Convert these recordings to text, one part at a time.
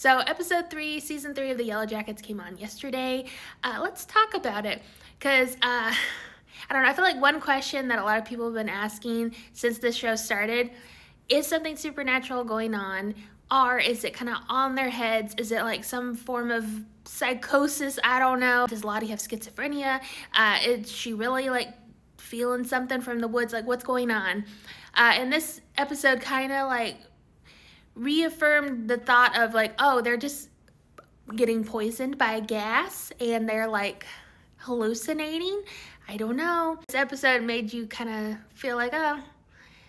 So episode 3, season 3 of the Yellowjackets came on yesterday. Let's talk about it because I don't know. I feel like one question that a lot of people have been asking since this show started is something supernatural going on, or is it kind of on their heads? Is it like some form of psychosis? I don't know. Does Lottie have schizophrenia? Is she really like feeling something from the woods? Like, what's going on? And this episode kind of like reaffirmed the thought of like, oh, they're just getting poisoned by a gas and they're like hallucinating. I don't know. This episode made you kind of feel like, oh,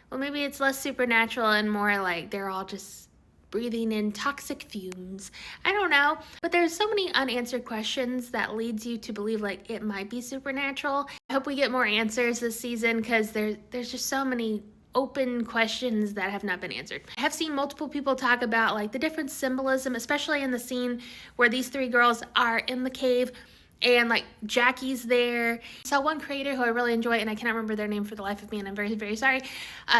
well, maybe it's less supernatural and more like they're all just breathing in toxic fumes. I don't know. But there's so many unanswered questions that leads you to believe like it might be supernatural. I hope we get more answers this season because there's just so many open questions that have not been answered. I have seen multiple people talk about like the different symbolism, especially in the scene where these three girls are in the cave and like Jackie's there. I saw one creator who I really enjoy, and I cannot remember their name for the life of me, and I'm very, very sorry,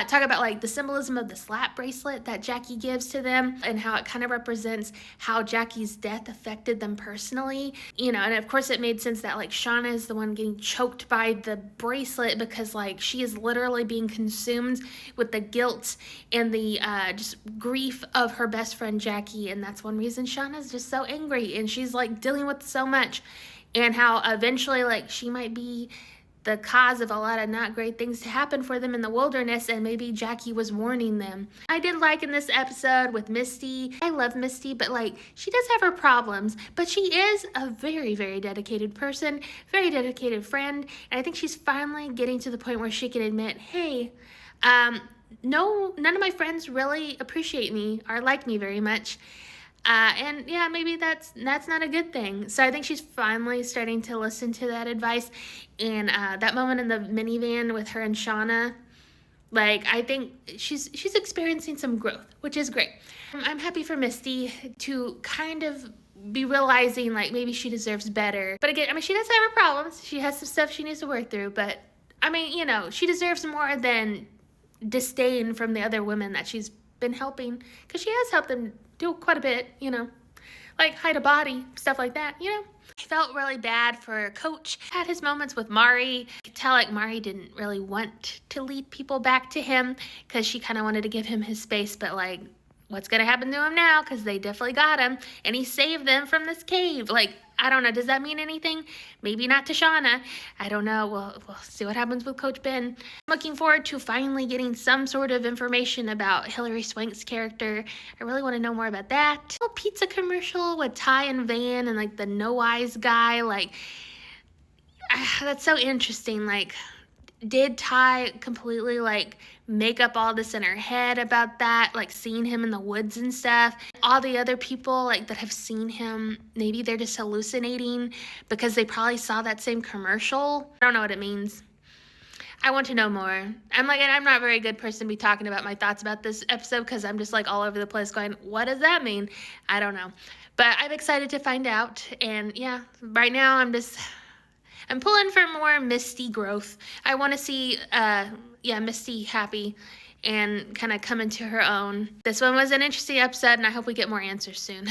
talk about like the symbolism of the slap bracelet that Jackie gives to them and how it kind of represents how Jackie's death affected them personally. You know, and of course it made sense that like Shauna is the one getting choked by the bracelet because like she is literally being consumed with the guilt and the just grief of her best friend Jackie, and that's one reason Shauna's just so angry and she's like dealing with so much. And how eventually, like, she might be the cause of a lot of not great things to happen for them in the wilderness, and maybe Jackie was warning them. I did like in this episode with Misty. I love Misty, but, like, she does have her problems, but she is a very, very dedicated person, very dedicated friend, and I think she's finally getting to the point where she can admit, hey, no, none of my friends really appreciate me or like me very much. And yeah, maybe that's not a good thing. So I think she's finally starting to listen to that advice. And that moment in the minivan with her and Shauna, like, I think she's experiencing some growth, which is great. I'm happy for Misty to kind of be realizing like maybe she deserves better. But again, I mean, she does have her problems. She has some stuff she needs to work through. But I mean, you know, she deserves more than disdain from the other women that she's been helping, because she has helped them do quite a bit, you know, like hide a body, stuff like that, you know. I felt really bad for Coach. Had his moments with Mari. I could tell like Mari didn't really want to lead people back to him because she kind of wanted to give him his space, but like, what's gonna happen to him now? Because they definitely got him and he saved them from this cave. Like, I don't know, does that mean anything? Maybe not to Shauna. I don't know. We'll see what happens with Coach Ben. I'm looking forward to finally getting some sort of information about Hilary Swank's character. I really want to know more about that. A pizza commercial with Ty and Van and like the no eyes guy. Like, that's so interesting. Like, did Ty completely like make up all this in her head about that, like seeing him in the woods and stuff? All the other people like that have seen him, maybe they're just hallucinating because they probably saw that same commercial. I don't know what it means. I want to know more. I'm not a very good person to be talking about my thoughts about this episode because I'm just like all over the place going, what does that mean? I don't know. But I'm excited to find out. And yeah, right now I'm pulling for more Misty growth. I want to see, Misty happy and kind of come into her own. This one was an interesting episode, and I hope we get more answers soon.